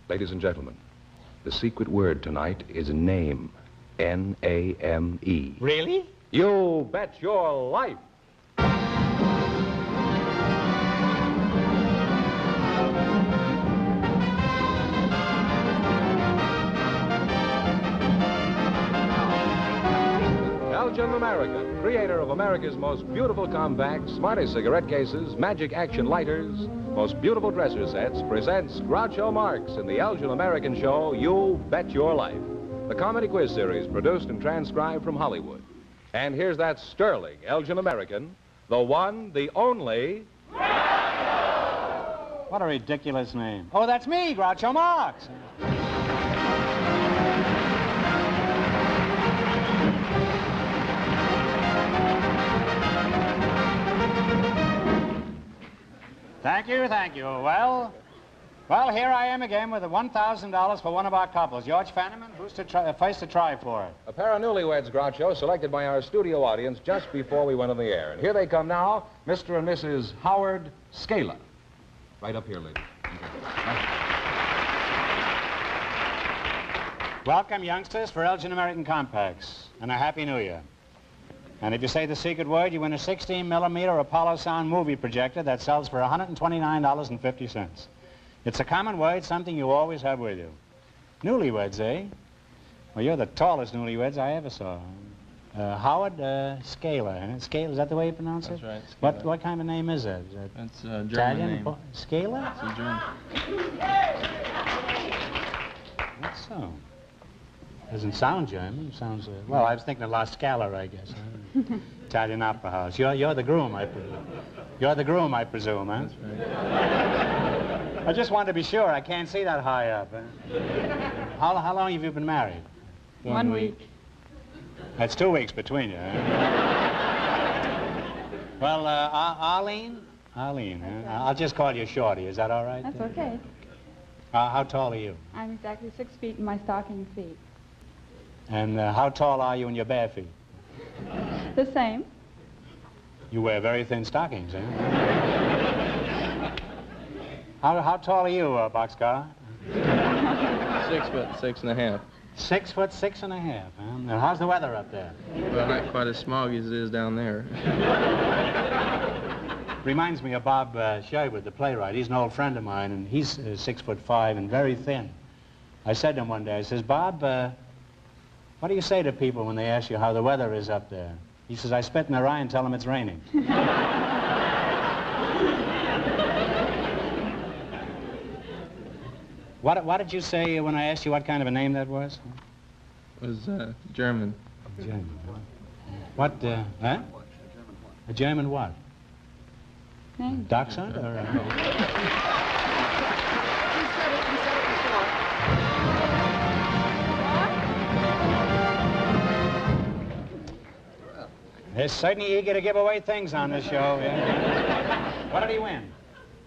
Ladies and gentlemen, the secret word tonight is name. N-A-M-E. Really? You bet your life. Elgin American, creator of America's most beautiful compacts, smartest cigarette cases, magic action lighters, most beautiful dresser sets, presents Groucho Marx in the Elgin American show, You Bet Your Life, the comedy quiz series produced and transcribed from Hollywood. And here's that sterling Elgin American, the one, the only... What a ridiculous name. Oh, that's me, Groucho Marx. Thank you, thank you. Well, here I am again with the $1,000 for one of our couples. George Fenneman, who's first to try for it? A pair of newlyweds, Groucho, selected by our studio audience just before we went on the air. And here they come now, Mr. and Mrs. Howard Scala. Right up here, lady. Welcome, youngsters, for Elgin American Compacts, and a Happy New Year. And if you say the secret word, you win a 16mm Apollo Sound movie projector that sells for $129.50. It's a common word, something you always have with you. Newlyweds, eh? Well, you're the tallest newlyweds I ever saw. Howard Scala. Eh? Scala, is that the way you pronounce it? That's right. What kind of name is that? That's a German Italian? name. Scala? It's a German. That's so. Doesn't sound German. Sounds, well, I was thinking of La Scala, I guess. Italian Opera House. You're the groom, I presume. You're the groom, I presume, huh? That's right. I just wanted to be sure. I can't see that high up. Huh? How long have you been married? 1 week. That's 2 weeks between you, huh? Well, Arlene? Arlene, huh? I'll just call you Shorty. Is that all right? That's okay. How tall are you? I'm exactly 6 feet in my stocking feet. And how tall are you in your bare feet? The same. You wear very thin stockings, eh? How tall are you, Boxcar? 6 foot 6.5. 6 foot 6.5, huh? And how's the weather up there? Well, not quite as smoggy as it is down there. Reminds me of Bob Sherwood, the playwright. He's an old friend of mine, and he's 6'5" and very thin. I said to him one day, I says, Bob, what do you say to people when they ask you how the weather is up there? He says, I spit in their eye and tell them it's raining. What did you say when I asked you what kind of a name that was? It was German. German. What, huh? A German what? Name. Dachshund or? They're certainly eager to give away things on this show, yeah. What did he win?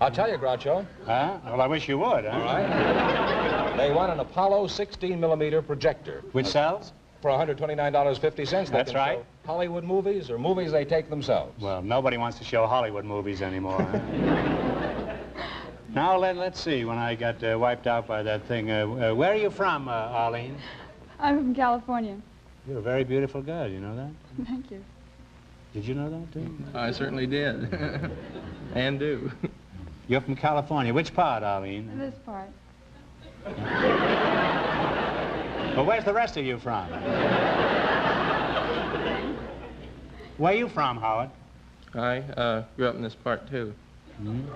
I'll tell you, Groucho. Huh? Well, I wish you would, huh? All right. They won an Apollo 16mm projector. Which sells? For $129.50. That's right. Hollywood movies or movies they take themselves. Well, nobody wants to show Hollywood movies anymore, huh? Now, let's see, when I got wiped out by that thing. Where are you from, Arlene? I'm from California. You're a very beautiful girl, you know that? Thank you. Did you know that, too? I certainly did. And do. You're from California. Which part, Arlene? This part. Well, where's the rest of you from? Where are you from, Howard? I grew up in this part, too. Hmm?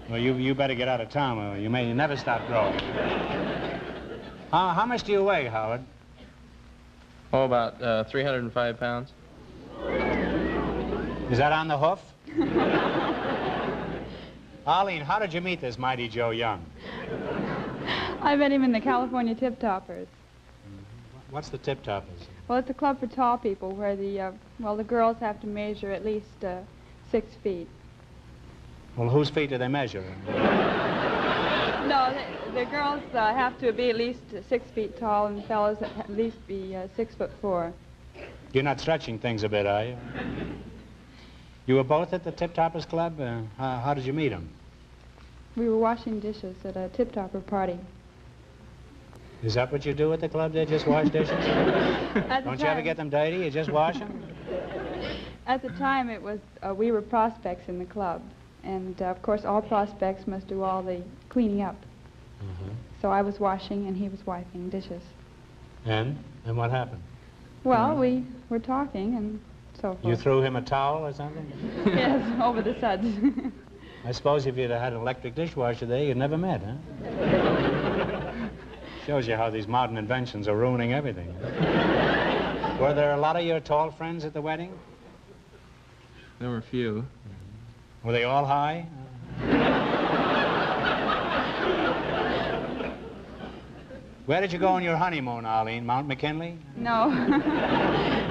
Well, you better get out of town, or you may never stop growing. How much do you weigh, Howard? Oh, about 305 pounds. Is that on the hoof? Arlene, how did you meet this mighty Joe Young? I met him in the California Tip Toppers. What's the Tip Toppers? Well, it's a club for tall people where the girls have to measure at least 6 feet. Well, whose feet do they measure? No, the girls have to be at least 6 feet tall, and the fellows at least be 6'4". You're not stretching things a bit, are you? You were both at the Tip Toppers Club? How did you meet them? We were washing dishes at a tip-topper party. Is that what you do at the club there, just wash dishes? Don't you ever get them dirty? You just wash them? At the time, it was, we were prospects in the club. And, of course, all prospects must do all the cleaning up. So I was washing and he was wiping dishes. And what happened? Well, we were talking and so forth. You threw him a towel or something? Yes, over the suds. I suppose if you'd had an electric dishwasher there, you'd never met, huh? Shows you how these modern inventions are ruining everything. Were there a lot of your tall friends at the wedding? There were a few. Were they all high? Where did you go on your honeymoon, Arlene? Mount McKinley? No.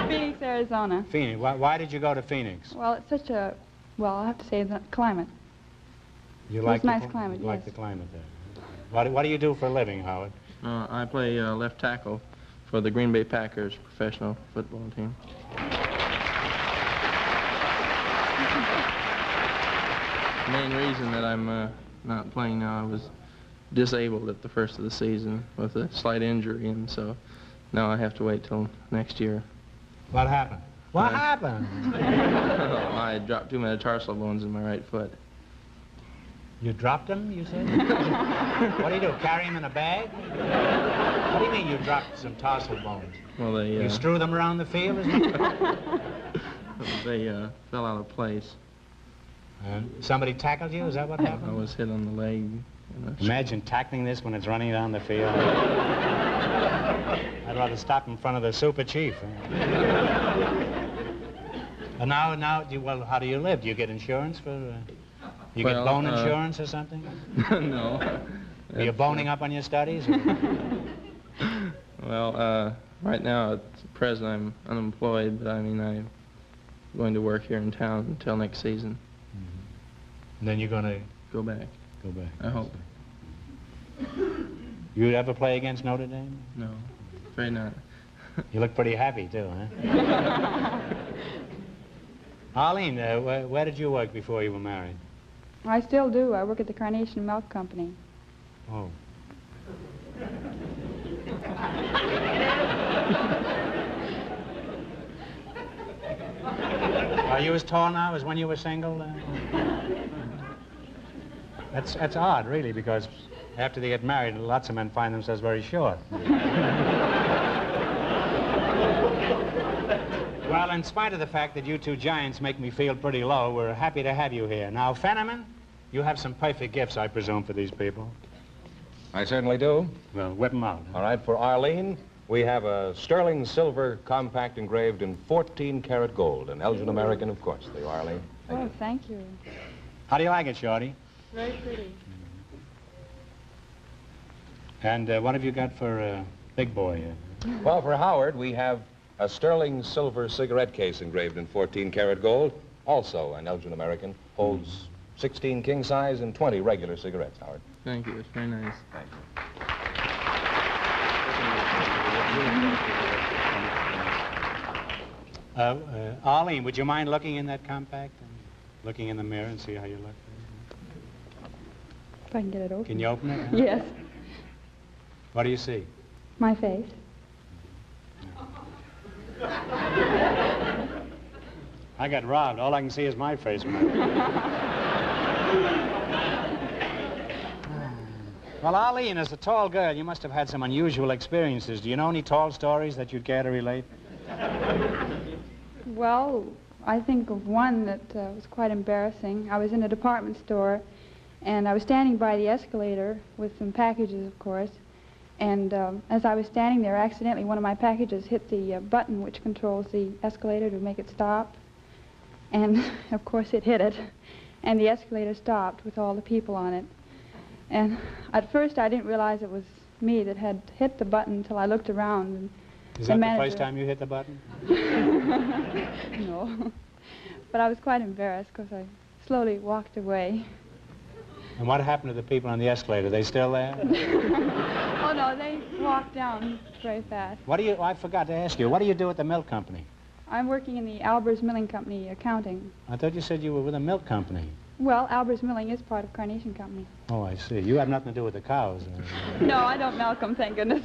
Phoenix, Arizona. Phoenix. Why did you go to Phoenix? Well, it's such a, well, I'll have to say the climate. You It's like the nice climate, you like yes. the climate there. What do you do for a living, Howard? I play left tackle for the Green Bay Packers professional football team. The main reason that I'm not playing now, I was disabled at the first of the season with a slight injury, and so now I have to wait till next year. What happened? What happened? I dropped two metatarsal bones in my right foot. You dropped them, you said? What do you do, carry them in a bag? What do you mean you dropped some tarsal bones? Well, they You strew them around the field or something? they fell out of place. And somebody tackled you? Is that what I happened? was hit on the leg. Imagine tackling this when it's running down the field. I'd rather stop in front of the super chief. And now, well, how do you live? Do you get insurance for... you get bone insurance or something? No. Are you boning up on your studies? Well, right now, at present, I'm unemployed, but I mean, I'm going to work here in town until next season. And then you're going to... Go back. Go back. I hope. You ever play against Notre Dame? No, afraid not. You look pretty happy, too, huh? Arlene, where did you work before you were married? I still do. I work at the Carnation Milk Company. Oh. Are you as tall now as when you were single? That's odd, really, because after they get married, lots of men find themselves very short. Well, in spite of the fact that you two giants make me feel pretty low, we're happy to have you here. Now, Fenneman, you have some perfect gifts, I presume, for these people. I certainly do. Well, whip them out. All right, for Arlene, we have a sterling silver compact engraved in 14-karat gold, an Elgin American, of course. There you are, Arlene. Oh, thank you. How do you like it, Shorty? Very pretty. And what have you got for Big Boy? Well, for Howard, we have a sterling silver cigarette case engraved in 14-karat gold, also an Elgin American, holds 16 king size and 20 regular cigarettes, Howard. Thank you. It's very nice. Thank you. Arlene, would you mind looking in that compact and looking in the mirror and see how you look? If I can get it open. Can you open it? Yes. What do you see? My face. I got robbed. All I can see is my face. Well, Arlene, as a tall girl, you must have had some unusual experiences. Do you know any tall stories that you'd care to relate? Well, I think of one that was quite embarrassing. I was in a department store, and I was standing by the escalator with some packages, of course. And as I was standing there, accidentally, one of my packages hit the button which controls the escalator to make it stop. And, of course, it hit it. And the escalator stopped with all the people on it. And at first, I didn't realize it was me that had hit the button until I looked around. And Is that the first time you hit the button? No. But I was quite embarrassed because I slowly walked away. And what happened to the people on the escalator? Are they still there? Oh, no, they walked down very fast. I forgot to ask you, what do you do at the milk company? I'm working in the Albers Milling Company accounting. I thought you said you were with a milk company. Well, Albert's Milling is part of Carnation Company. Oh, I see. You have nothing to do with the cows. No, I don't milk them, thank goodness.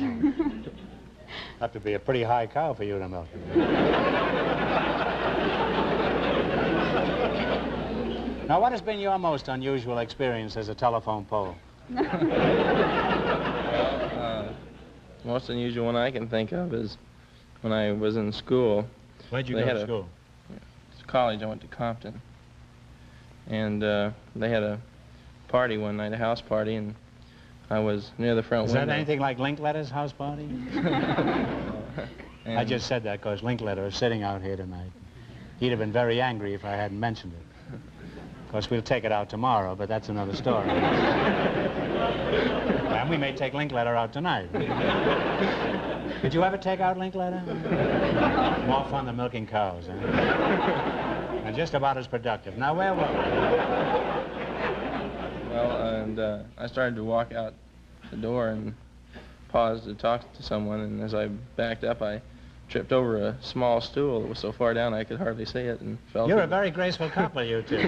Have to be a pretty high cow for you to milk. Now, what has been your most unusual experience as a telephone pole? Most unusual one I can think of is when I was in school. Where'd you They go had to school? College, I went to Compton. And they had a party one night, a house party, and I was near the front window. Is that anything like Linkletter's house party? I just said that because Linkletter is sitting out here tonight. He'd have been very angry if I hadn't mentioned it. Of course, we'll take it out tomorrow, but that's another story. And we may take Linkletter out tonight. Did you ever take out Linkletter? More fun than milking cows, huh? And just about as productive. Now, where were we? Well, and I started to walk out the door and paused to talk to someone, and as I backed up, I tripped over a small stool that was so far down I could hardly see it and fell. You're a very graceful couple, you two.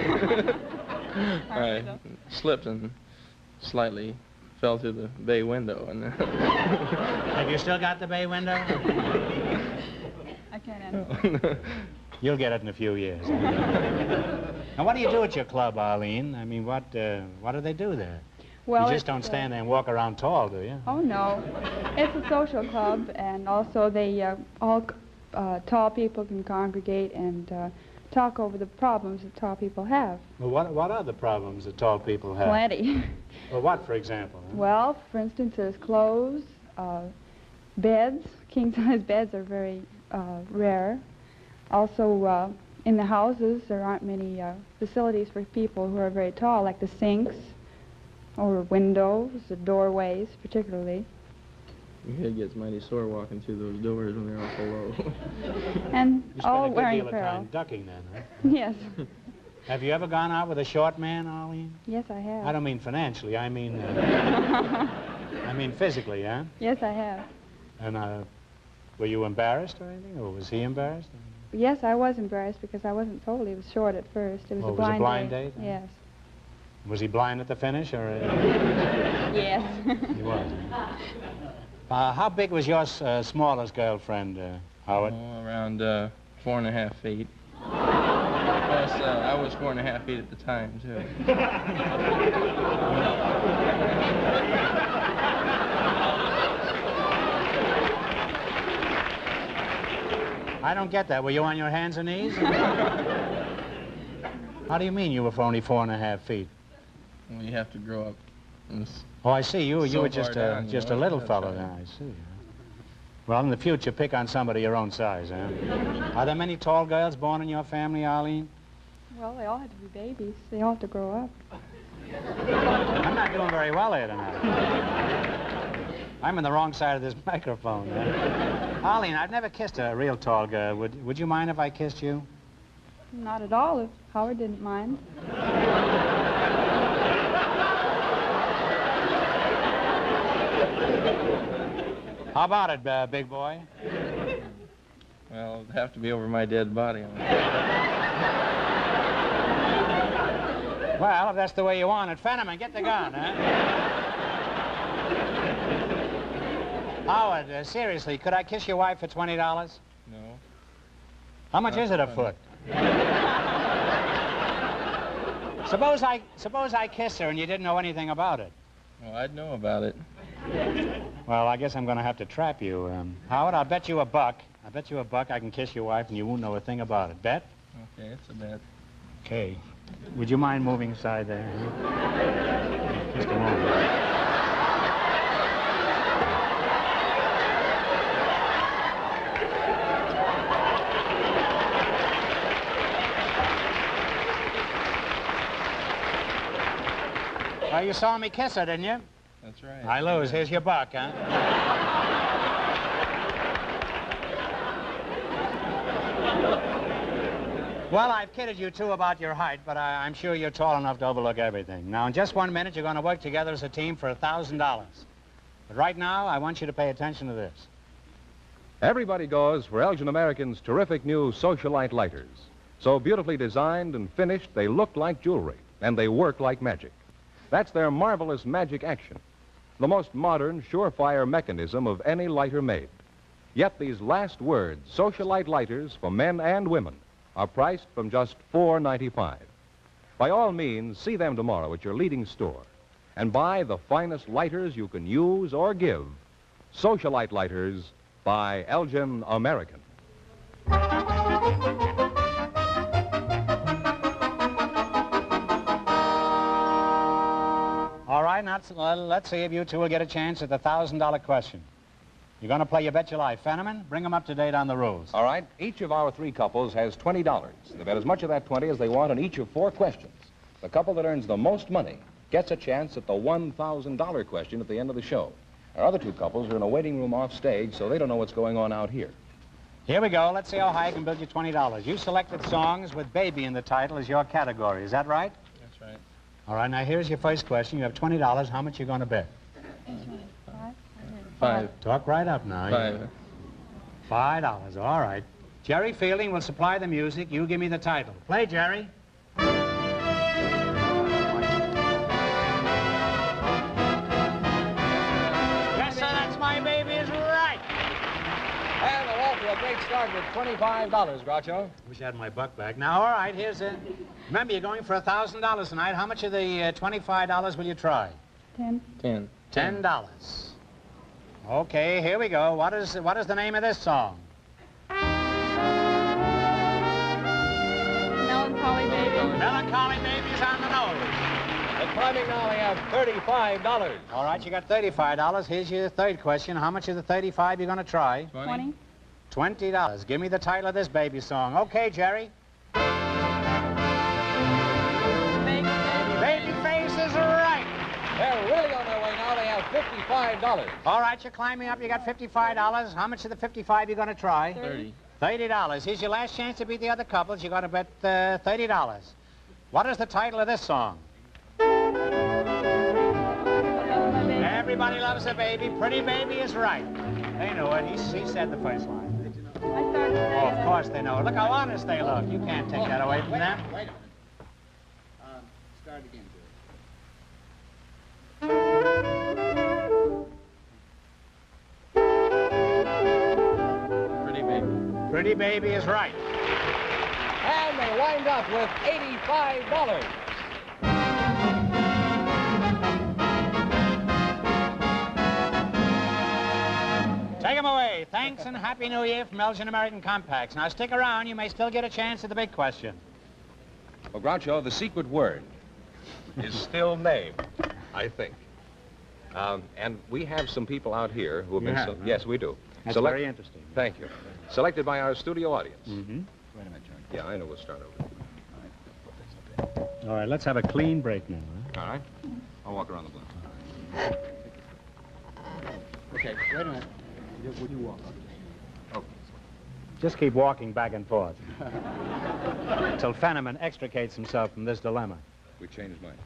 I slipped and slightly fell through the bay window. And Have you still got the bay window? I can't answer. You'll get it in a few years. And what do you do at your club, Arlene? I mean, what do they do there? Well, You just don't stand there and walk around tall, do you? Oh, no. It's a social club, and also they all tall people can congregate and talk over the problems that tall people have. Well, what are the problems that tall people have? Plenty. Well, what, for example? Huh? Well, for instance, there's clothes, beds. King-size beds are very rare. Also, in the houses, there aren't many facilities for people who are very tall, like the sinks, or windows, or doorways, particularly. your head gets mighty sore walking through those doors when they're all so low. And You all spend a good wearing deal of apparel. time ducking then, huh? Yes. Have you ever gone out with a short man, Arlene? Yes, I have. I don't mean financially, I mean physically, huh? Yes, I have. And were you embarrassed or anything, or was he embarrassed? Yes, I was embarrassed because I wasn't told he was short at first. It was Oh, a it was a blind blind date. date? Yes. Was he blind at the finish, or? Yes. He was. How big was your smallest girlfriend, Howard? Oh, around 4.5 feet. Plus, I was 4.5 feet at the time, too. I don't get that. Were you on your hands and knees? How do you mean you were for only 4.5 feet? Well, you have to grow up. Oh, I see. You So were far just down, you just know, a little that's fellow right. then. I see. Well, in the future, pick on somebody your own size, huh? Are there many tall girls born in your family, Arlene? Well, they all had to be babies. They all have to grow up. I'm not doing very well here tonight. I'm on the wrong side of this microphone. Arlene, I've never kissed a real tall girl. Would you mind if I kissed you? Not at all, if Howard didn't mind. How about it, big boy? Well, it'd have to be over my dead body. Well, if that's the way you want it. Fenneman, get the gun, huh? Howard, seriously, could I kiss your wife for $20? No. How much is it a foot? Suppose I kissed her and you didn't know anything about it. Well, I'd know about it. Well, I guess I'm going to have to trap you. Howard, I'll bet you $1. I bet you $1 I can kiss your wife and you won't know a thing about it. Bet? Okay, it's a bet. Okay. Would you mind moving aside there? Huh? Just a moment. Well, you saw me kiss her, didn't you? That's right. I lose. Here's your $1, huh? Well, I've kidded you, too, about your height, but I'm sure you're tall enough to overlook everything. Now, in just 1 minute, you're going to work together as a team for $1,000. But right now, I want you to pay attention to this. Everybody goes for Elgin American's terrific new Socialite lighters. So beautifully designed and finished, they look like jewelry. and they work like magic. That's their marvelous magic action, the most modern, surefire mechanism of any lighter made. Yet these last words, Socialite lighters for men and women, are priced from just $4.95. By all means, see them tomorrow at your leading store and buy the finest lighters you can use or give. Socialite lighters by Elgin American. All right, now let's see if you two will get a chance at the $1,000 question. You're going to play You Bet Your Life. Fenneman, bring them up to date on the rules. All right, each of our three couples has $20. They bet as much of that 20 as they want on each of 4 questions. The couple that earns the most money gets a chance at the $1,000 question at the end of the show. Our other 2 couples are in a waiting room off stage, so they don't know what's going on out here. Here we go. Let's see how high I can build you $20. You selected songs with baby in the title as your category. Is that right? That's right. All right, now here's your first question. You have $20. How much are you going to bet? 5. Talk right up now. 5. $5. All right. Jerry Fielding will supply the music. You give me the title. Play, Jerry. Yes, sir, that's My Baby is right. And they're off to a great start with $25, Groucho. Wish I had my buck back. Now, all right, here's a... Remember, you're going for $1,000 tonight. How much of the $25 will you try? 10. 10. $10. Okay, here we go. What is the name of this song? Melancholy Baby. Melancholy Baby's on the nose. The climbing now they have $35. All right, you got $35. Here's your third question. How much of the 35 you going to try? 20. $20. Give me the title of this baby song. Okay, Jerry. Baby Face is right. They're really on their way now. They have $55. All right, you're climbing up. You got $55. How much of the 55 you going to try? 30. $30. Here's your last chance to beat the other couples. You're going to bet $30. What is the title of this song? Everybody loves a baby. Pretty Baby is right. They know it. He said the first line. I started saying Oh, of course they know it. Look how honest they look. You can't take that away from them. Wait a minute. Start again, Pretty baby. Pretty Baby is right. And they wind up with $85. Take them away. Thanks and Happy New Year from Elgin American Compacts. Now stick around. You may still get a chance at the big question. Well, Groucho, the secret word is still name, I think. And we have some people out here who have been... have, huh? Yes, we do. That's Select- very interesting. Thank you. Selected by our studio audience. Mm-hmm. Wait a minute, George. Yeah, I know. We'll start over. All right, let's have a clean break now. Huh? All right. I'll walk around the block. Okay, wait a minute. Would you walk? Oh. Just keep walking back and forth. Till Fenneman extricates himself from this dilemma. We changed minds.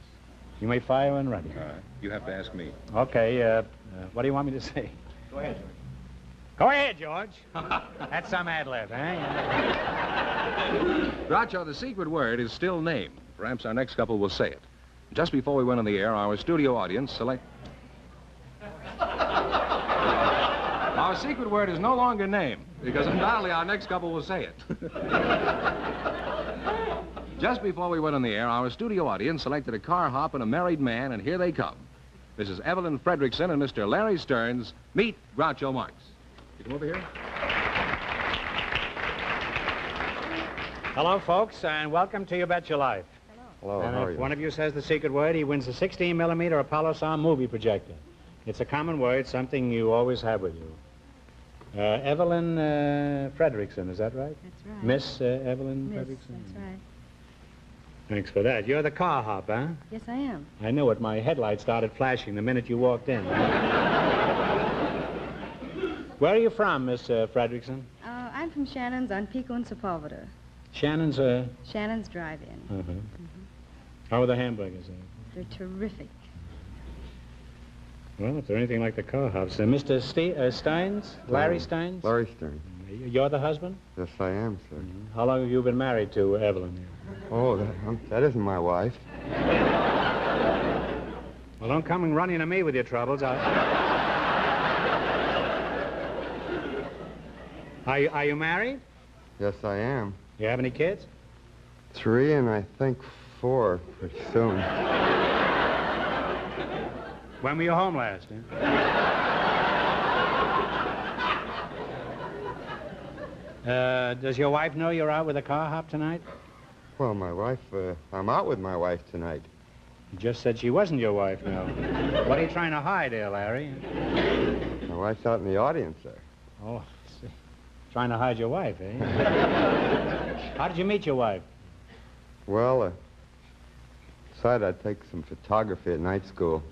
You may fire when ready. All right. You have to ask me. Okay, what do you want me to say? Go ahead, George. Go ahead, George. That's some ad-lib, eh? Groucho, the secret word is still name. Perhaps our next couple will say it. Just before we went on the air, our studio audience select... Our secret word is no longer name, because undoubtedly our next couple will say it. Just before we went on the air, our studio audience selected a car hop and a married man, and here they come. Mrs. Evelyn Fredrickson and Mr. Larry Stearns. Meet Groucho Marx. You come over here. Hello, folks, and welcome to You Bet Your Life. Hello, And how are if you? one of you says the secret word, he wins a 16-millimeter Apollo Sound movie projector. It's a common word, something you always have with you. Evelyn Fredrickson, is that right? That's right. Miss Evelyn Miss, Fredrickson? that's right. Thanks for that. You're the car hop, huh? Yes, I am. I know it. My headlight started flashing the minute you walked in. Where are you from, Miss Fredrickson? I'm from Shannon's on Pico and Sepulveda. Shannon's, Shannon's Drive-In. How are the hamburgers there? They're terrific. Well, if they're anything like the car hops. Mr. Steins? Larry Steins? Larry Stern. You're the husband? Yes, I am, sir. How long have you been married to Evelyn? Oh, that isn't my wife. Well, don't come and running to me with your troubles. Are you married? Yes, I am. You have any kids? 3 and I think 4 pretty soon. When were you home last? Does your wife know you're out with a car hop tonight? Well, my wife, I'm out with my wife tonight. You just said she wasn't your wife now. What are you trying to hide here, Larry? My wife's out in the audience there. Oh, see. Trying to hide your wife, eh? How did you meet your wife? Well, decided I'd take some photography at night school.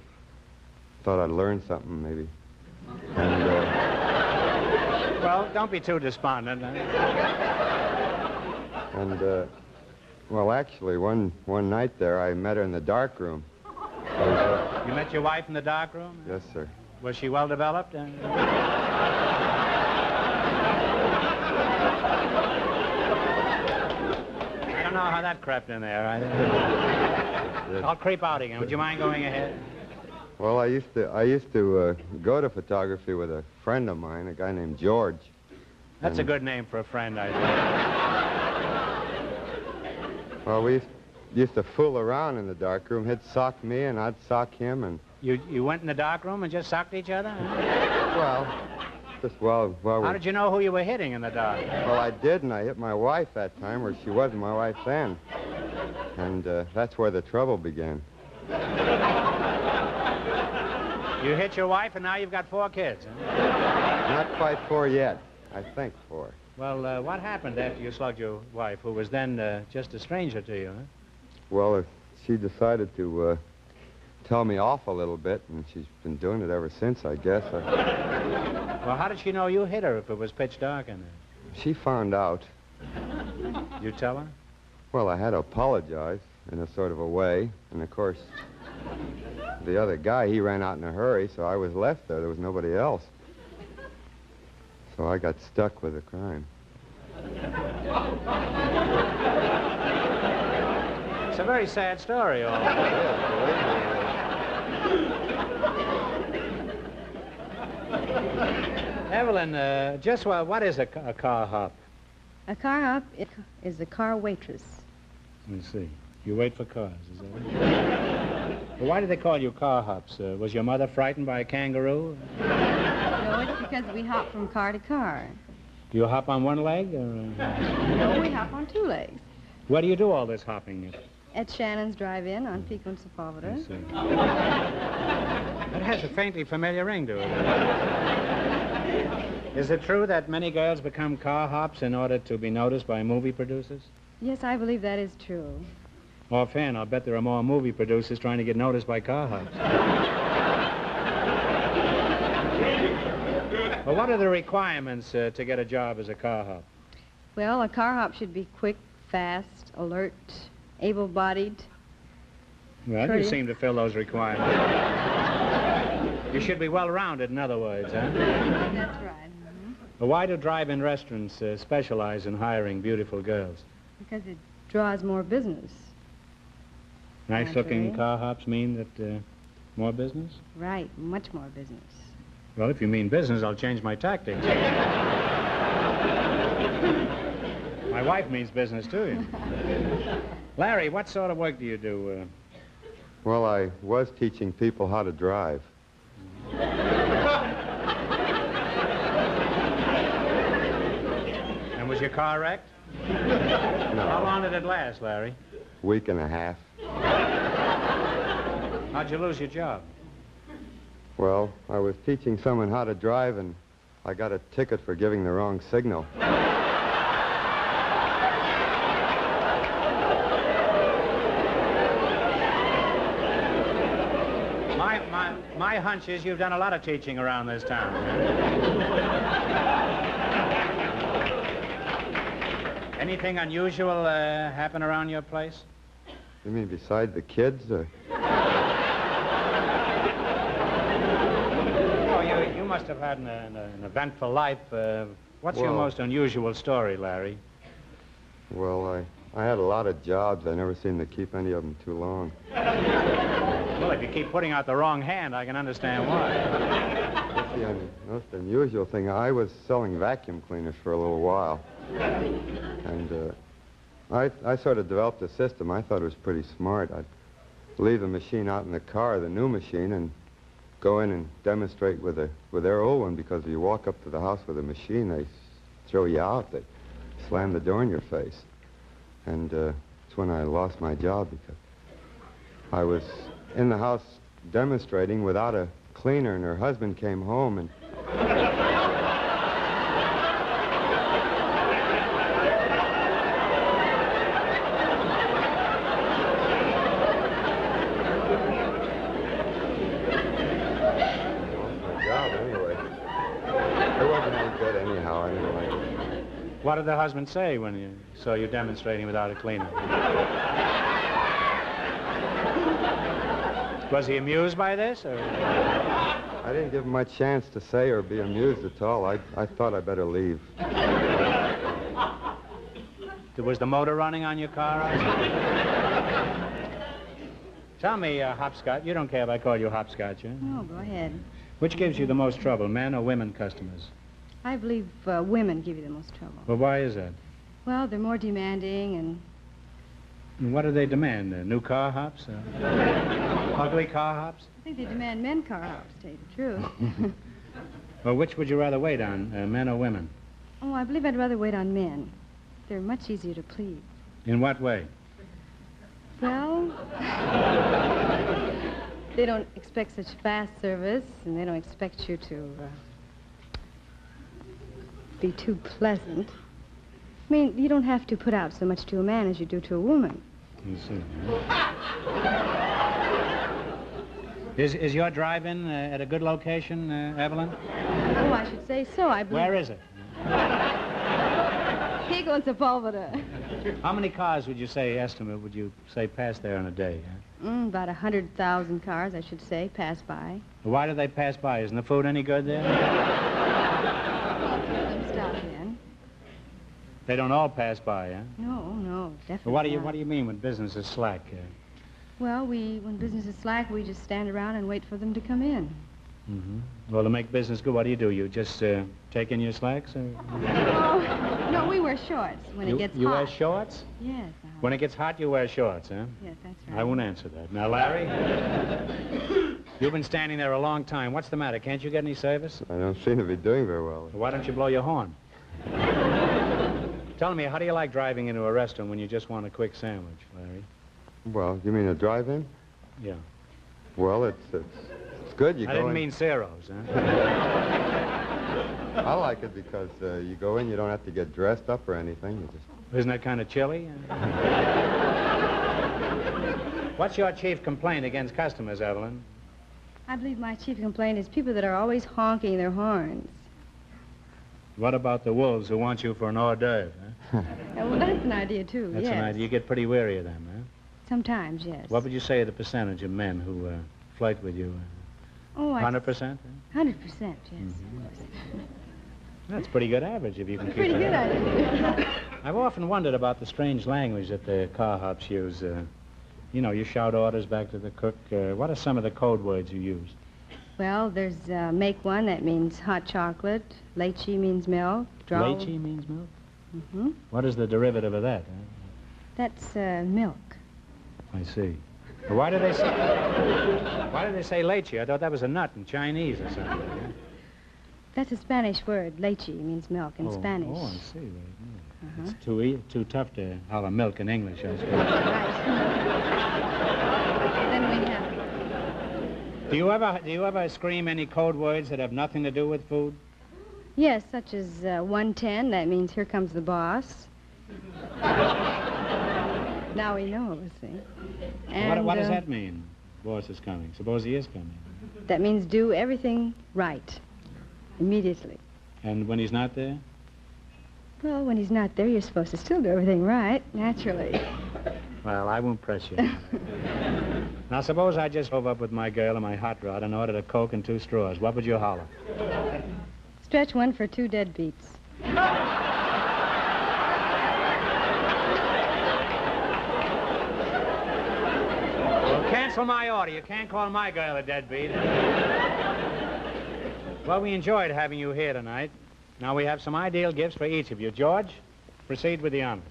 Thought I'd learn something, maybe. And, Well, don't be too despondent. well, actually, one night there, I met her in the dark room. You met your wife in the dark room? Yes, sir. Was she well developed? Yes. I don't know how that crept in there. I'll creep out again. Would you mind going ahead? Well, I used to go to photography with a friend of mine, a guy named George. That's a good name for a friend, I think. Well, we used to fool around in the dark room. He'd sock me, and I'd sock him, and... You went in the dark room and just socked each other? Well, just while How did you know who you were hitting in the dark? Well, I did, and I hit my wife that time, where she wasn't my wife then. And that's where the trouble began. You hit your wife, and now you've got 4 kids, huh? Not quite 4 yet. I think 4. Well, what happened after you slugged your wife, who was then just a stranger to you, huh? Well, she decided to tell me off a little bit, and she's been doing it ever since, I guess. Well, how did she know you hit her if it was pitch dark in there? She found out. You tell her? Well, I had to apologize in a sort of a way, and of course, the other guy, he ran out in a hurry, so I was left there. There was nobody else. So I got stuck with the crime. It's a very sad story, all. Evelyn, just what is a car hop? A car hop is a car waitress. Let's see. You wait for cars, is that right? Well, why do they call you car hops? Was your mother frightened by a kangaroo? No, it's because we hop from car to car. Do you hop on one leg, or...? No, we hop on 2 legs. Where do you do all this hopping? At Shannon's Drive-In on Pico and I Sepulveda. see. That has a faintly familiar ring to it. Is it true that many girls become car hops in order to be noticed by movie producers? Yes, I believe that is true. Offhand, I'll bet there are more movie producers trying to get noticed by car hops. Well, what are the requirements to get a job as a car hop? Well, a car hop should be quick, fast, alert, able-bodied. Well, you Courteous. seem to fill those requirements. You should be well-rounded, in other words, huh? That's right. Well, why do drive-in restaurants specialize in hiring beautiful girls? Because it draws more business. Nice-looking Naturally. car hops mean that more business? Right, much more business. Well, if you mean business, I'll change my tactics. My wife means business, too. Larry, what sort of work do you do? Well, I was teaching people how to drive. And was your car wrecked? No. How long did it last, Larry? Week and a half. How'd you lose your job? Well, I was teaching someone how to drive, and I got a ticket for giving the wrong signal. My hunch is you've done a lot of teaching around this town. Anything unusual happen around your place? You mean beside the kids? Oh, you must have had an eventful life. What's your most unusual story, Larry? Well, I had a lot of jobs. I never seemed to keep any of them too long. Well, if you keep putting out the wrong hand, I can understand why. See, the most unusual thing, I was selling vacuum cleaners for a little while. And I sort of developed a system. I thought it was pretty smart. I'd leave the machine out in the car, the new machine, and go in and demonstrate with their old one, because if you walk up to the house with a machine, they throw you out. They slam the door in your face. And it's when I lost my job, because I was in the house demonstrating without a cleaner, and her husband came home and... What did the husband say when you saw you demonstrating without a cleaner? Was he amused by this, or? I didn't give him much chance to say or be amused at all. I thought I'd better leave. Was the motor running on your car? Tell me, Hopscotch, you don't care if I call you Hopscotch, eh? No, go ahead. Which gives you the most trouble, men or women customers? I believe women give you the most trouble. Well, why is that? Well, they're more demanding and... And what do they demand? New car hops? Ugly car hops? I think they demand men car hops, to tell you the truth. Well, which would you rather wait on, men or women? Oh, I believe I'd rather wait on men. They're much easier to please. In what way? Well, they don't expect such fast service, and they don't expect you to be too pleasant. I mean, you don't have to put out so much to a man as you do to a woman. You see. Is your drive-in at a good location, Evelyn? Oh, I should say so, I believe. Where is it? Pico and Sepulveda. How many cars would you say, estimate, would you say pass there in a day? About 100,000 cars, I should say, pass by. Why do they pass by? Isn't the food any good there? Stop in. They don't all pass by, huh? No, definitely Well, not. what do you mean when business is slack? Well, when business is slack, we just stand around and wait for them to come in. Mm-hmm. Well, to make business good, what do? You just take in your slacks? Or? No, we wear shorts when it gets hot. You wear shorts? Yes. When it gets hot, you wear shorts, huh? Yes, that's right. I won't answer that. Now, Larry, you've been standing there a long time. What's the matter? Can't you get any service? I don't seem to be doing very well. Why don't you blow your horn? Tell me, how do you like driving into a restaurant when you just want a quick sandwich, Larry? Well, you mean a drive-in? Yeah. Well, it's good. You I go didn't in. mean Ceros, huh? I like it because you go in, you don't have to get dressed up or anything. You just... Isn't that kind of chilly? What's your chief complaint against customers, Evelyn? I believe my chief complaint is people that are always honking their horns. What about the wolves who want you for an hors d'oeuvre, huh? Well, that's an idea, too, That's yes. an idea. You get pretty weary of them, huh? Sometimes, yes. What would you say the percentage of men who flirt with you? Oh, 100%? 100%, yes. That's a pretty good average if you can keep Pretty it good up. idea. I've often wondered about the strange language that the car hops use. You know, you shout orders back to the cook. What are some of the code words you use? Well, there's make one, that means hot chocolate. Leche means milk. Leche means milk? Mm-hmm. What is the derivative of that? That's milk. I see. Well, why do they say leche? I thought that was a nut in Chinese or something. Yeah? That's a Spanish word. Leche means milk in Spanish. Oh, I see. It's too tough to holler milk in English, I suppose. Right. Then we have... Do you ever scream any code words that have nothing to do with food? Yes, such as 110. That means here comes the boss. Now he knows, see. And, what does that mean? Boss is coming. Suppose he is coming. That means do everything right. Immediately. And when he's not there? Well, when he's not there, you're supposed to still do everything right, naturally. Well, I won't press you. Now, suppose I just drove up with my girl and my hot rod and ordered a Coke and 2 straws. What would you holler? Stretch one for 2 deadbeats. Well, cancel my order. You can't call my girl a deadbeat. Well, we enjoyed having you here tonight. Now we have some ideal gifts for each of you. George, proceed with the honors.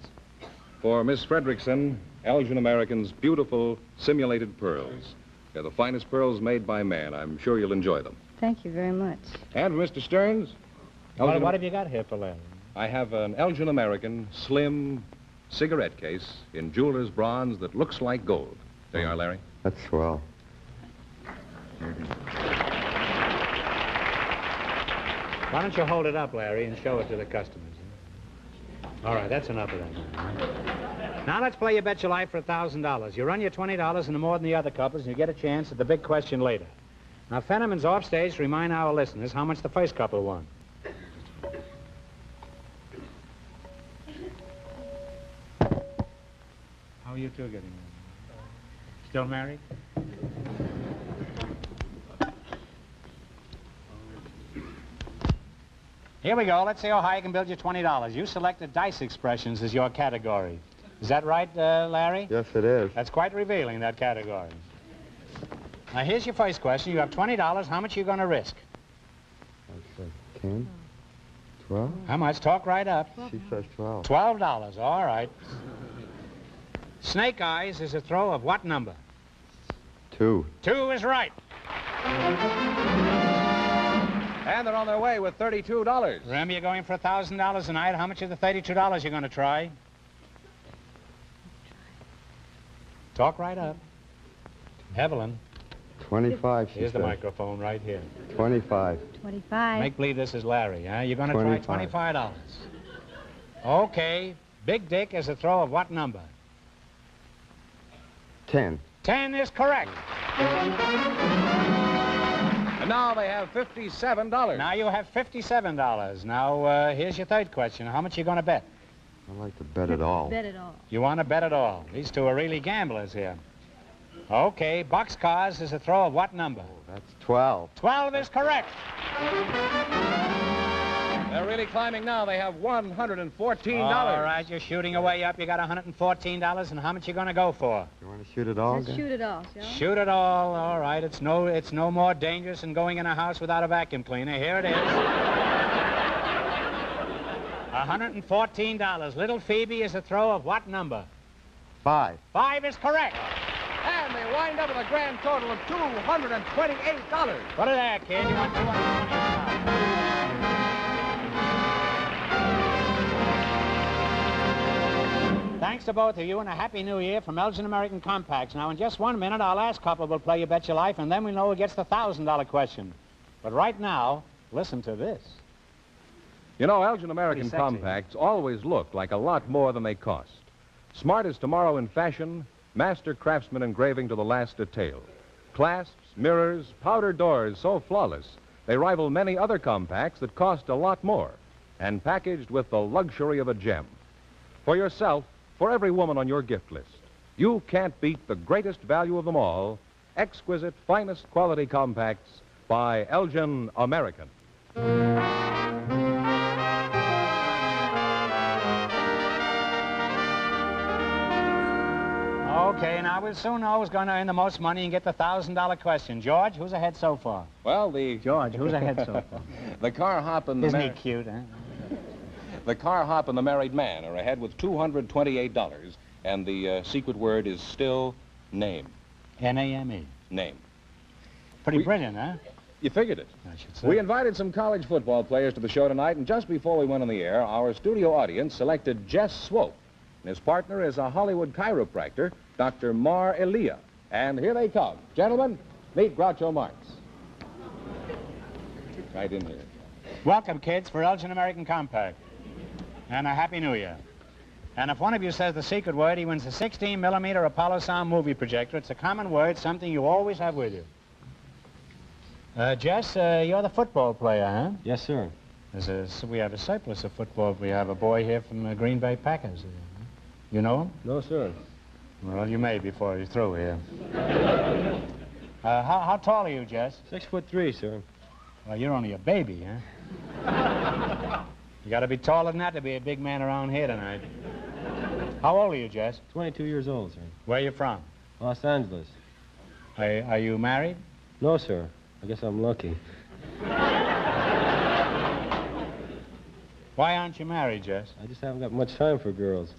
For Miss Fredrickson, Elgin American's beautiful simulated pearls. They're the finest pearls made by man. I'm sure you'll enjoy them. Thank you very much. And for Mr. Stearns, What have you got here for Larry? I have an Elgin American slim cigarette case in jeweler's bronze that looks like gold. There you are, Larry. That's swell. Why don't you hold it up, Larry, and show it to the customers? All right, that's enough of that. Now let's play You Bet Your Life for $1,000. You run your $20 into more than the other couples, and you get a chance at the big question later. Now, Fenneman's off stage to remind our listeners how much the first couple won. How are you two getting on? Still married? Here we go. Let's see how high you can build your $20. You selected dice expressions as your category. Is that right, Larry? Yes, it is. That's quite revealing, that category. Now, here's your first question. You have $20. How much are you going to risk? That's 10, 12. How much? Talk right up. She says 12. $12. All right. Snake eyes is a throw of what number? 2. 2 is right. And they're on their way with $32. Remember, you're going for $1,000 tonight. How much of the $32 you're going to try? Talk right up. Evelyn. 25, she Here's the says. microphone right here. 25. 25. Make believe this is Larry, huh? You're going to try 25. $25. Okay. Big Dick is a throw of what number? 10. 10 is correct. And now they have $57. Now you have $57. Now, here's your third question. How much are you going to bet? I like to bet it all. Bet it all. You want to bet it all. These two are really gamblers here. Okay, boxcars is a throw of what number? That's 12. 12 is correct. They're really climbing now. They have $114. All right, you're shooting away up. You got $114, and how much you going to go for? You want to shoot it all Let's again? shoot it all, shall we? Shoot it all right. It's no more dangerous than going in a house without a vacuum cleaner. Here it is. $114. Little Phoebe is a throw of what number? 5. 5 is correct. And they wind up with a grand total of $228. Put it there, kid. You want $228. Thanks to both of you, and a Happy New Year from Elgin American Compacts. Now, in just 1 minute, our last couple will play You Bet Your Life, and then we'll know who gets the $1,000 question. But right now, listen to this. You know, Elgin American Pretty sexy. Compacts always look like a lot more than they cost. Smart as tomorrow in fashion, master craftsman engraving to the last detail. Clasps, mirrors, powder doors so flawless, they rival many other compacts that cost a lot more, and packaged with the luxury of a gem. For yourself, for every woman on your gift list, you can't beat the greatest value of them all, exquisite, finest quality compacts by Elgin American. Okay, now we'll soon know who's going to earn the most money and get the $1,000 question. George, who's ahead so far? Well, George, who's ahead so far? the car hop and the Isn't he cute, huh? The car hop and the married man are ahead with $228, and the secret word is still name. N-A-M-E. Name. Pretty We- brilliant, huh? You figured it. I should say. We invited some college football players to the show tonight, and just before we went on the air, our studio audience selected Jess Swope. And his partner is a Hollywood chiropractor, Dr. Mar Elia. And here they come. Gentlemen, meet Groucho Marx. Right in here. Welcome, kids, for Elgin American Compact. And a Happy New Year. And if one of you says the secret word, he wins a 16mm Apollo sound movie projector. It's a common word, something you always have with you. Jess, you're the football player, huh? Yes, sir. We have a surplus of football. We have a boy here from the Green Bay Packers. You know him? No, sir. Well, you may before you're through here. How tall are you, Jess? 6'3", sir. Well, you're only a baby, huh? You got to be taller than that to be a big man around here tonight. How old are you, Jess? 22 years old, sir. Where are you from? Los Angeles. Are you married? No, sir. I guess I'm lucky. Why aren't you married, Jess? I just haven't got much time for girls.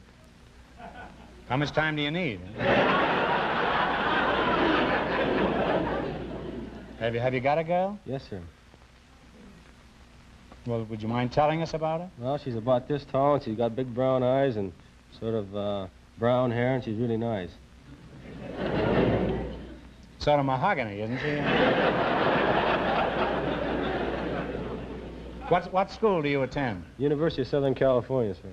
How much time do you need? Have you got a girl? Yes, sir. Well, would you mind telling us about her? Well, she's about this tall, and she's got big brown eyes and sort of brown hair, and she's really nice. Sort of mahogany, isn't she? What school do you attend? University of Southern California, sir.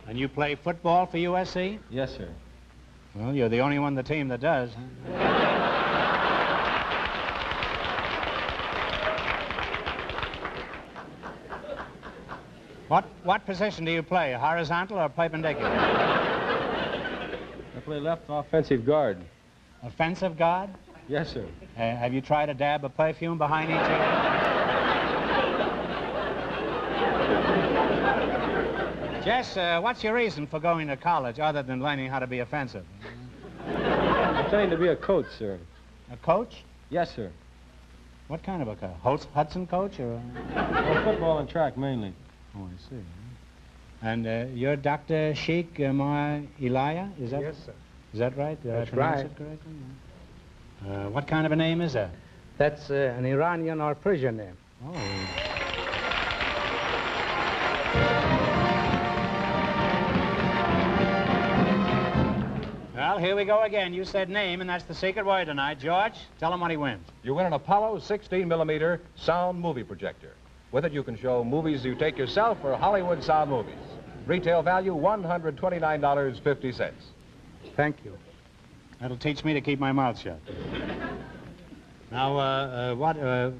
And you play football for USC? Yes, sir. Well, you're the only one on the team that does. Huh? What position do you play, horizontal or perpendicular? I play left offensive guard. Offensive guard? Yes, sir. Have you tried to dab a perfume behind each ear? Jess, what's your reason for going to college other than learning how to be offensive? I'm planning to be a coach, sir. A coach? Yes, sir. What kind of a coach? Hudson coach or? Well, football and track mainly. Oh, I see. And you're Dr. Sheikh Mar Elia, is that? Yes, sir. Is that right? Did That's I pronounce right. it correctly? Yeah. What kind of a name is that? That's an Iranian or Persian name. Oh. Well, here we go again. You said name, and that's the secret word tonight. George, tell him what he wins. You win an Apollo 16mm sound movie projector. With it, you can show movies you take yourself or Hollywood sound movies. Retail value, $129.50. Thank you. That'll teach me to keep my mouth shut. Now,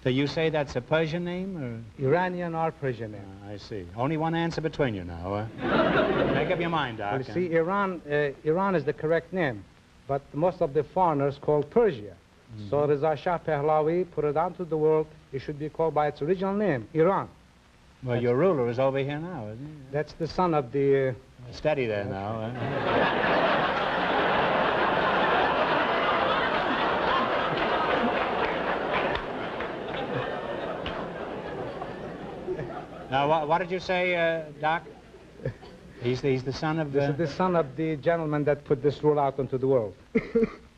do you say that's a Persian name, or? Iranian or Persian name. I see. Only one answer between you now. Make up your mind, Doc. Well, you see, Iran is the correct name, but most of the foreigners call Persia. So Reza Shah Pahlavi put it out to the world. It should be called by its original name, Iran. Well, your ruler is over here now, isn't he? That's the son of the... Steady there now. Now, what did you say, Doc? He's the son of... This is the son of the gentleman that put this rule out into the world.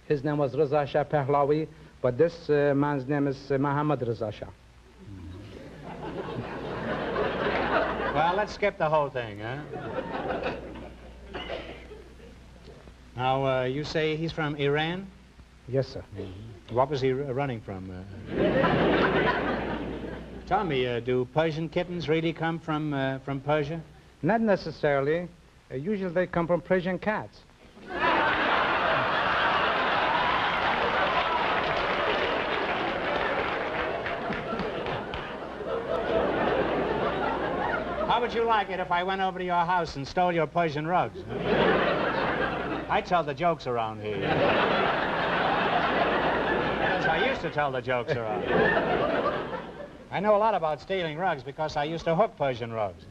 His name was Reza Shah Pahlavi, but this man's name is Mohammad Reza Shah. Well, let's skip the whole thing, huh? Now, you say he's from Iran? Yes, sir. What was he running from? Tell me, do Persian kittens really come from Persia? Not necessarily. Usually they come from Persian cats. How would you like it if I went over to your house and stole your Persian rugs? I tell the jokes around here. Yes, I used to tell the jokes around. I know a lot about stealing rugs because I used to hook Persian rugs.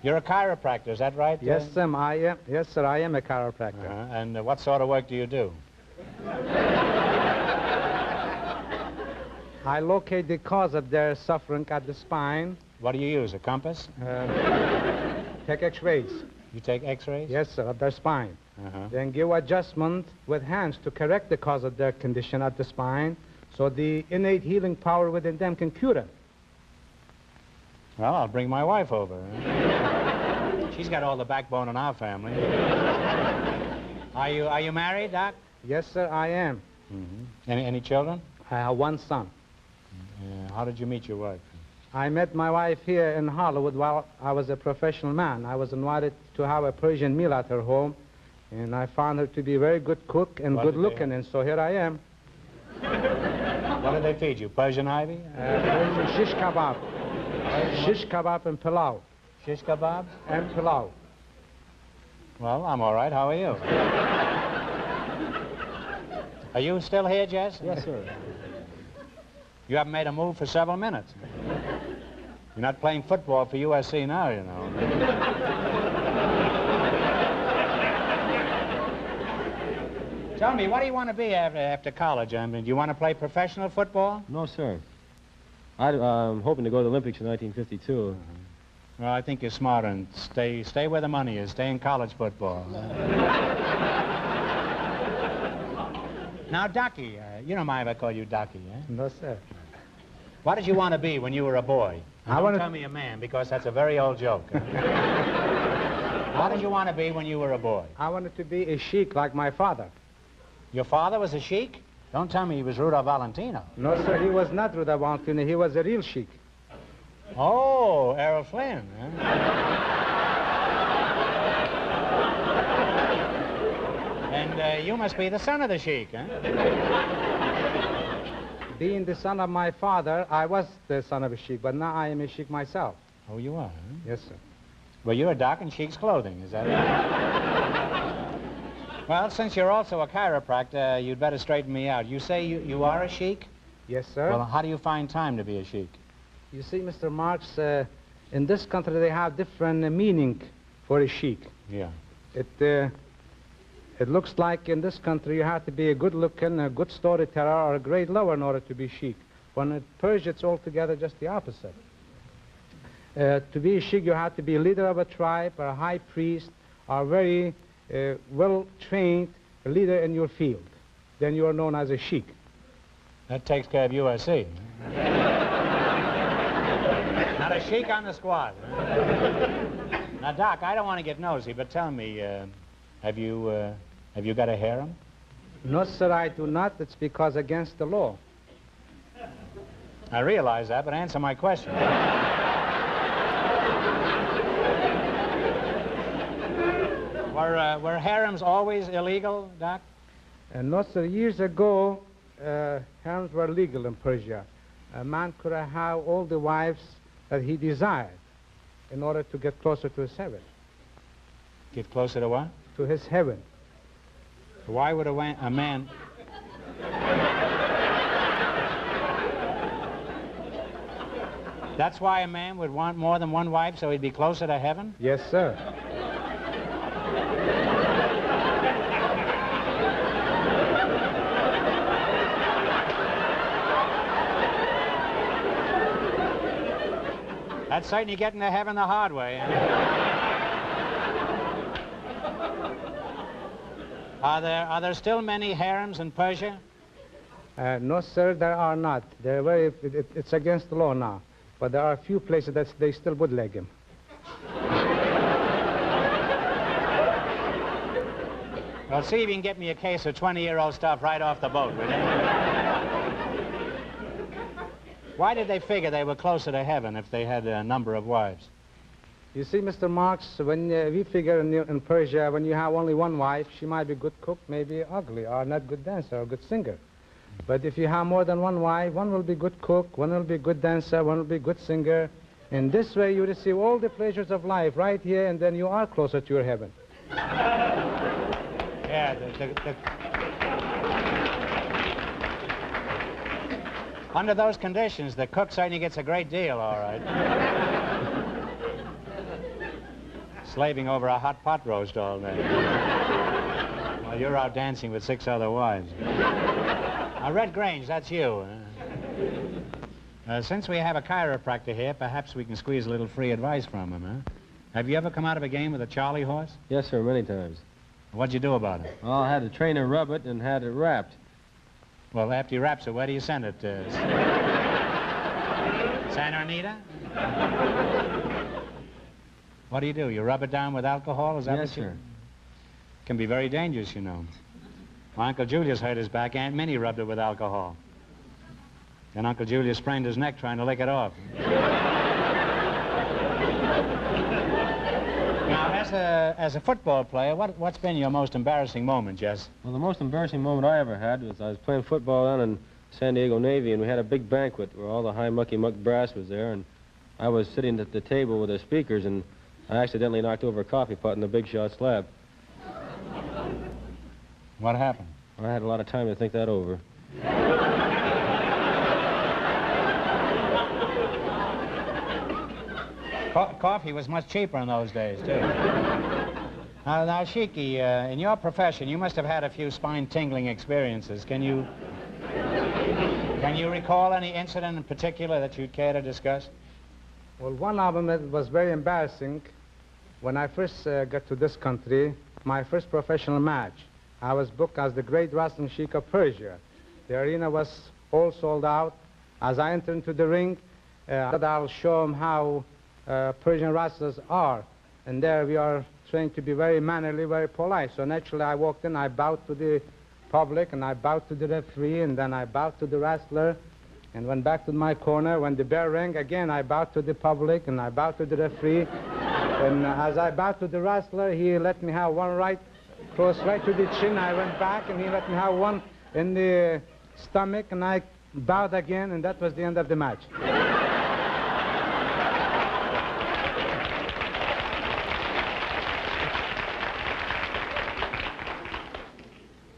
You're a chiropractor, is that right? Yes, sir, I am. Yes, sir, I am a chiropractor. And what sort of work do you do? I locate the cause of their suffering at the spine. What do you use, a compass? Take x-rays. You take x-rays? Yes, sir, of their spine. Then give adjustment with hands to correct the cause of their condition at the spine so the innate healing power within them can cure them. Well, I'll bring my wife over. She's got all the backbone in our family. Are you married, Doc? Yes, sir, I am. Any children? I have one son. How did you meet your wife? I met my wife here in Hollywood while I was a professional man. I was invited to have a Persian meal at her home, and I found her to be a very good cook and good looking, and so here I am. What did they feed you, Persian ivy? Persian shish kebab. Shish kebab and pilau. Shish kebab? And pilau. Well, I'm all right. How are you? Are you still here, Jess? Yes, sir. You haven't made a move for several minutes. You're not playing football for USC now, you know. Tell me, what do you want to be after college? I mean, do you want to play professional football? No, sir. I'm hoping to go to the Olympics in 1952. Well, I think you're smart and stay where the money is. Stay in college football. Now, Ducky, you don't mind if I call you Ducky, eh? No, sir. What did you want to be when you were a boy? Now, don't tell me a man, because that's a very old joke. What did you want to be when you were a boy? I wanted to be a sheik like my father. Your father was a sheik? Don't tell me he was Rudolph Valentino. No, sir, he was not Rudolph Valentino. He was a real sheik. Oh, Errol Flynn, huh? And you must be the son of the sheik, huh? Being the son of my father, I was the son of a sheik, but now I am a sheik myself. Oh, you are, huh? Yes, sir. Well, you're a doc in sheik's clothing, is that it? Well, since you're also a chiropractor, you'd better straighten me out. You say you are a sheik? Yes, sir. Well, how do you find time to be a sheik? You see, Mr. Marx, in this country they have different meaning for a sheik. Yeah. It looks like in this country you have to be a good-looking, a good storyteller, or a great lover in order to be sheik. When in Persia, it's altogether just the opposite. To be a sheik, you have to be a leader of a tribe, or a high priest, or very well-trained leader in your field. Then you are known as a sheik. That takes care of USC. Not a sheik on the squad. Now, Doc, I don't want to get nosy, but tell me, have you got a harem? No, sir, I do not. It's because against the law. I realize that, but answer my question. Were harems always illegal, Doc? No, sir. Years ago, harems were legal in Persia. A man could have all the wives that he desired in order to get closer to his heaven. Get closer to what? To his heaven. Why would a man... That's why a man would want more than one wife, so he'd be closer to heaven? Yes, sir. That's certainly getting to heaven the hard way. Are there still many harems in Persia? No, sir, there are not. It's against the law now. But there are a few places that they still bootleg him. Well, see if you can get me a case of 20-year-old stuff right off the boat, will you? Why did they figure they were closer to heaven if they had a number of wives? You see, Mr. Marx, when we figure in Persia, when you have only one wife, she might be a good cook, maybe ugly, or not good dancer, or good singer. But if you have more than one wife, one will be good cook, one will be good dancer, one will be good singer. In this way, you receive all the pleasures of life right here, and then you are closer to your heaven. Yeah, under those conditions, the cook certainly gets a great deal, all right. Slaving over a hot pot roast all day. While you're out dancing with 6 other wives. Now, Red Grange, that's you. Since we have a chiropractor here, perhaps we can squeeze a little free advice from him, huh? Have you ever come out of a game with a Charlie horse? Yes, sir, many times. What'd you do about it? Well, I had the trainer rub it and had it wrapped. Well, after he wraps it, where do you send it to? Santa Anita? What do? You rub it down with alcohol? Is that yes, what you... sir. Can be very dangerous, you know. My Uncle Julius hurt his back. Aunt Minnie rubbed it with alcohol. And Uncle Julius sprained his neck trying to lick it off. Now, as a football player, what's been your most embarrassing moment, Jess? Well, the most embarrassing moment I ever had was I was playing football down in San Diego Navy, and we had a big banquet where all the high mucky-muck brass was there, and I was sitting at the table with the speakers, and I accidentally knocked over a coffee pot in the big shot slab. What happened? I had a lot of time to think that over. Coffee was much cheaper in those days, too. Now, Sheiky, in your profession, you must have had a few spine-tingling experiences. Can you recall any incident in particular that you'd care to discuss? Well, one of them was very embarrassing. When I first got to this country, my first professional match, I was booked as the great wrestling sheik of Persia. The arena was all sold out. As I entered into the ring, I thought I'll show them how Persian wrestlers are. And there we are trained to be very mannerly, very polite. So naturally I walked in, I bowed to the public, and I bowed to the referee, and then I bowed to the wrestler, and went back to my corner. When the bell rang again, I bowed to the public, and I bowed to the referee. And as I bowed to the wrestler, he let me have one right, close right to the chin. I went back, and he let me have one in the stomach, and I bowed again, and that was the end of the match.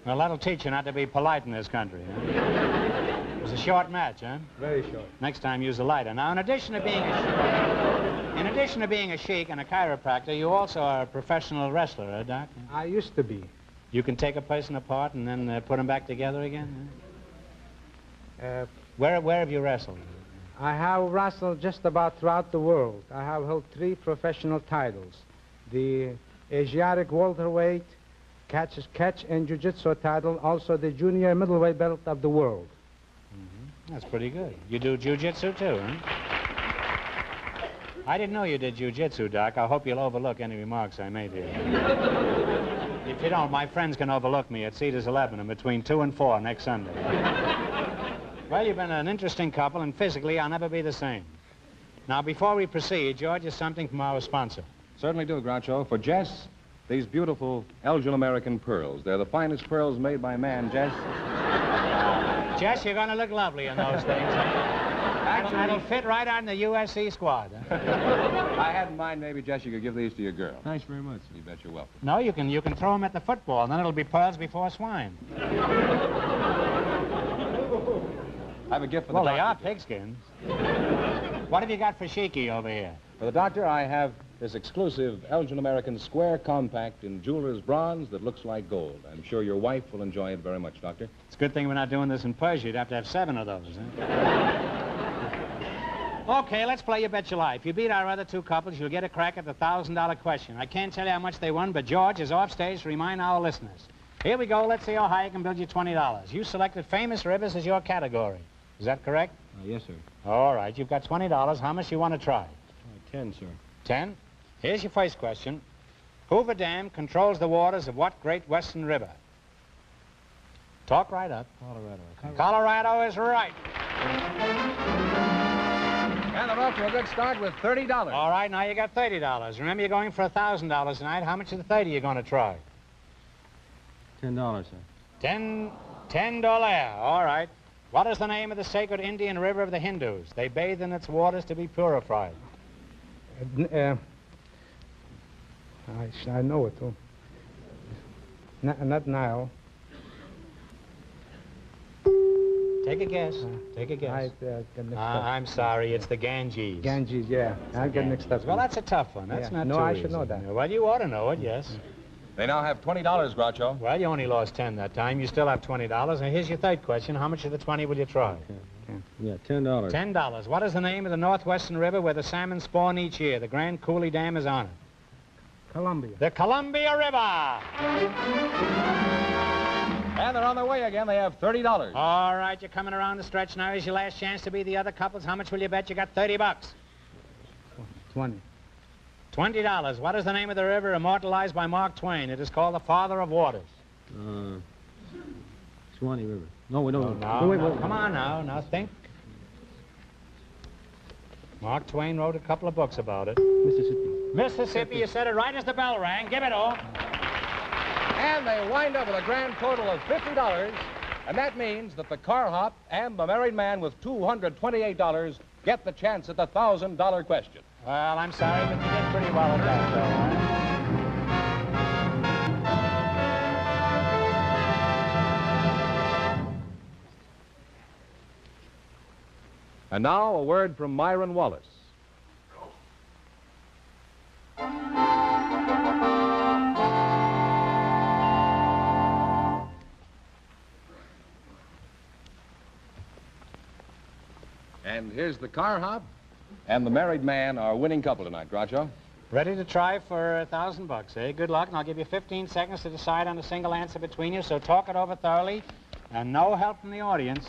Well, that'll teach you not to be polite in this country. Huh? It was a short match, huh? Very short. Next time, use a lighter. Now, in addition to being a sheik and a chiropractor, you also are a professional wrestler, huh, Doc? I used to be. You can take a person apart and then put them back together again? Huh? Where have you wrestled? I have wrestled just about throughout the world. I have held 3 professional titles. The Asiatic welterweight, catch and jiu-jitsu title, also the junior middleweight belt of the world. Mm-hmm. That's pretty good. You do jiu-jitsu too, huh? I didn't know you did jiu-jitsu, Doc. I hope you'll overlook any remarks I made here. If you don't, my friends can overlook me at Cedars 11 and between 2 and 4 next Sunday. Well, you've been an interesting couple, and physically I'll never be the same. Now, before we proceed, George, is something from our sponsor. Certainly do, Groucho. For Jess, these beautiful Elgin American pearls. They're the finest pearls made by man, Jess. Jess, you're going to look lovely in those things. That'll fit right on the USC squad. Huh? I had in mind maybe, Jess, you could give these to your girl. Thanks very much. You bet you're welcome. No, you can throw them at the football, and then it'll be pearls before swine. I have a gift for the Well, doctor. they are pigskins. What have you got for Sheiky over here? For the doctor, I have this exclusive Elgin American Square Compact in jeweler's bronze that looks like gold. I'm sure your wife will enjoy it very much, Doctor. It's a good thing we're not doing this in Persia. You'd have to have 7 of those, huh? Okay, let's play You Bet Your Life. You beat our other 2 couples, you'll get a crack at the $1,000 question. I can't tell you how much they won, but George is off stage to remind our listeners. Here we go. Let's see how high I can build you $20. You selected famous rivers as your category. Is that correct? Yes, sir. All right, you've got $20. How much do you want to try? 10, sir. 10? Here's your first question. Hoover Dam controls the waters of what great western river? Talk right up. Colorado. Colorado is right. And they're off to a good start with $30. All right, now you got $30. Remember, you're going for $1,000 tonight. How much of the 30 you going to try? $10, sir. $10. All right. What is the name of the sacred Indian river of the Hindus? They bathe in its waters to be purified. I know it, too. Not Nile. Take a guess. Take a guess. I'm sorry, it's the Ganges. Ganges, yeah. I get mixed up. Well, that's a tough one. That's not no, too I easy. should know that. Well, you ought to know it, yes. They now have $20, Groucho. Well, you only lost 10 that time. You still have $20. And here's your third question. How much of the 20 will you try? Yeah, $10. $10. What is the name of the northwestern river where the salmon spawn each year? The Grand Coulee Dam is on it. Columbia. The Columbia River. And they're on their way again. They have $30. All right, you're coming around the stretch now. Here's your last chance to be the other couples. How much will you bet? You got $30. 20. $20. What is the name of the river immortalized by Mark Twain? It is called the Father of Waters. Swanee River. No, we don't. No, come on now. Now think. Mark Twain wrote a couple of books about it. Mississippi, you said it right as the bell rang. Give it all. And they wind up with a grand total of $50. And that means that the car hop and the married man with $228 get the chance at the $1,000 question. Well, I'm sorry, but you did pretty well at that, though. And now, a word from Myron Wallace. And here's the car hop and the married man, our winning couple tonight, Groucho. Ready to try for $1,000, eh? Good luck, and I'll give you 15 seconds to decide on a single answer between you, so talk it over thoroughly, and no help from the audience.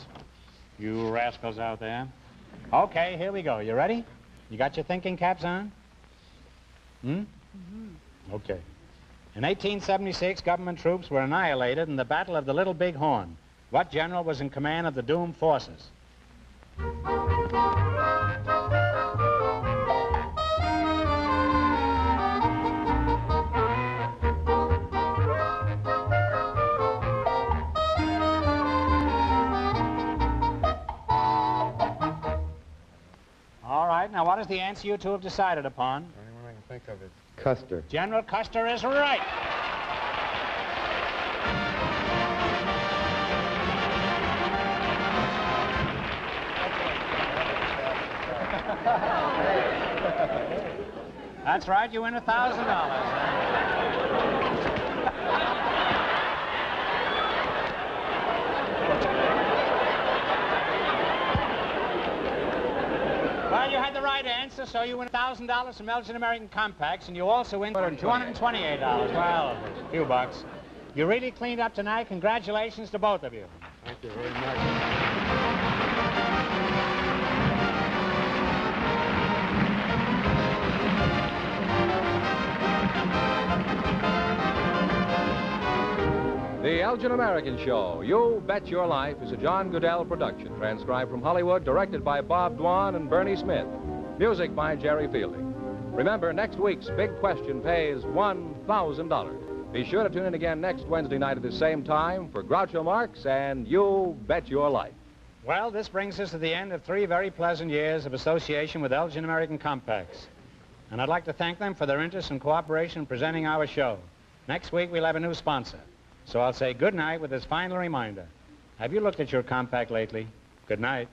You rascals out there. Okay, here we go. You ready? You got your thinking caps on? Okay. In 1876, government troops were annihilated in the Battle of the Little Big Horn. What general was in command of the doomed forces? All right, now what is the answer you two have decided upon? The only one I can think of is Custer. General Custer is right. That's right, you win $1,000. Well, you had the right answer, so you win $1,000 from Elgin American Compacts, and you also win $228. Well, a few bucks. You really cleaned up tonight. Congratulations to both of you. Thank you very much. The Elgin American Show, You Bet Your Life, is a John Goodell production, transcribed from Hollywood, directed by Bob Dwan and Bernie Smith. Music by Jerry Fielding. Remember, next week's big question pays $1,000. Be sure to tune in again next Wednesday night at the same time for Groucho Marx and You Bet Your Life. Well, this brings us to the end of 3 very pleasant years of association with Elgin American Compacts. And I'd like to thank them for their interest and cooperation in presenting our show. Next week, we'll have a new sponsor. So I'll say good night with this final reminder. Have you looked at your compact lately? Good night.